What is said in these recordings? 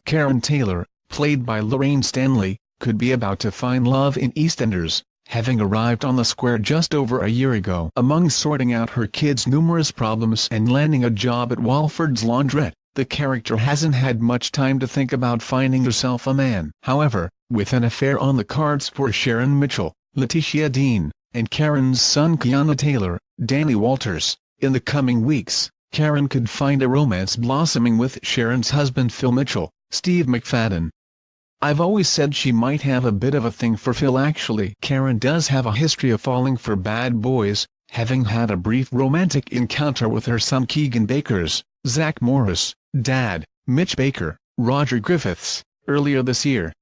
Karen Taylor, played by Lorraine Stanley, could be about to find love in EastEnders, having arrived on the square just over a year ago. Among sorting out her kids' numerous problems and landing a job at Walford's Laundrette, the character hasn't had much time to think about finding herself a man. However, with an affair on the cards for Sharon Mitchell, Letitia Dean, and Karen's son Keanu Taylor, Danny Walters, in the coming weeks, Karen could find a romance blossoming with Sharon's husband Phil Mitchell, Steve McFadden. "I've always said she might have a bit of a thing for Phil actually." Karen does have a history of falling for bad boys, having had a brief romantic encounter with her son Keegan Baker's, Zach Morris, dad, Mitch Baker, Roger Griffiths, earlier this year.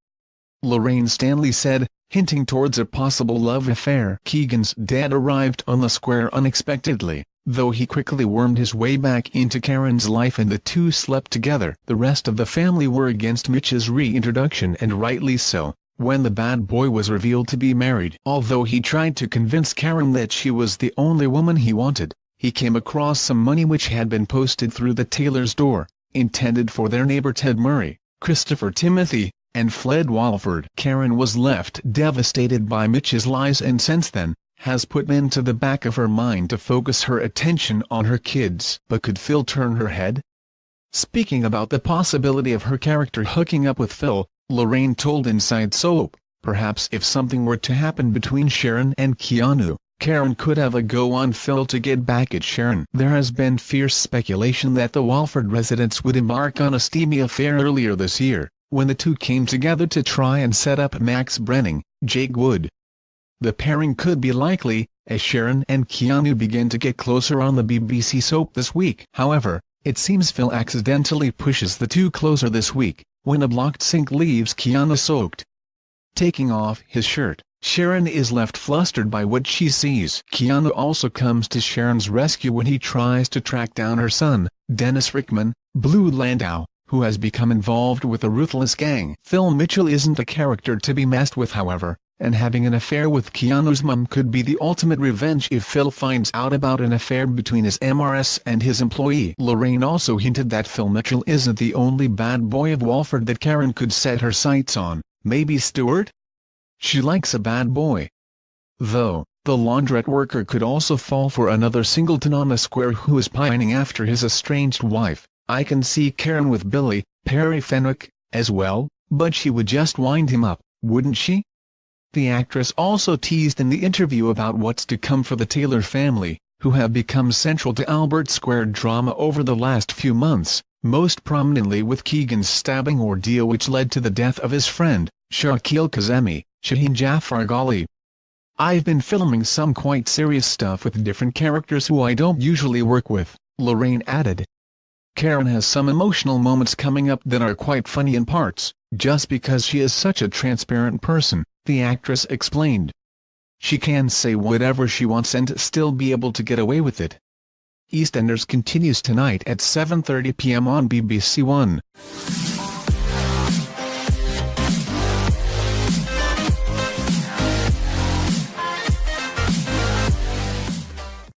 Lorraine Stanley said, hinting towards a possible love affair. Keegan's dad arrived on the square unexpectedly, though he quickly wormed his way back into Karen's life and the two slept together. The rest of the family were against Mitch's reintroduction, and rightly so, when the bad boy was revealed to be married. Although he tried to convince Karen that she was the only woman he wanted, he came across some money which had been posted through the Taylor's door, intended for their neighbor Ted Murray, Christopher Timothy, and fled Walford. Karen was left devastated by Mitch's lies and since then, has put men to the back of her mind to focus her attention on her kids. But could Phil turn her head? Speaking about the possibility of her character hooking up with Phil, Lorraine told Inside Soap, perhaps if something were to happen between Sharon and Keanu, Karen could have a go on Phil to get back at Sharon. There has been fierce speculation that the Walford residents would embark on a steamy affair earlier this year, when the two came together to try and set up Max Brenning, Jake Wood. The pairing could be likely, as Sharon and Keanu begin to get closer on the BBC soap this week. However, it seems Phil accidentally pushes the two closer this week, when a blocked sink leaves Keanu soaked. Taking off his shirt, Sharon is left flustered by what she sees. Keanu also comes to Sharon's rescue when he tries to track down her son, Dennis Rickman, Blue Landau, who has become involved with a ruthless gang. Phil Mitchell isn't a character to be messed with, however, and having an affair with Keanu's mum could be the ultimate revenge if Phil finds out about an affair between his MRS and his employee. Lorraine also hinted that Phil Mitchell isn't the only bad boy of Walford that Karen could set her sights on, maybe Stuart? She likes a bad boy. Though, the laundrette worker could also fall for another singleton on the square who is pining after his estranged wife. I can see Karen with Billy, Perry Fenwick, as well, but she would just wind him up, wouldn't she? The actress also teased in the interview about what's to come for the Taylor family, who have become central to Albert Square drama over the last few months, most prominently with Keegan's stabbing ordeal which led to the death of his friend, Shakil Kazemi, Shaheen Jafar Ghali. "I've been filming some quite serious stuff with different characters who I don't usually work with," Lorraine added. Karen has some emotional moments coming up that are quite funny in parts, just because she is such a transparent person, the actress explained. She can say whatever she wants and still be able to get away with it. EastEnders continues tonight at 7:30 p.m. on BBC One.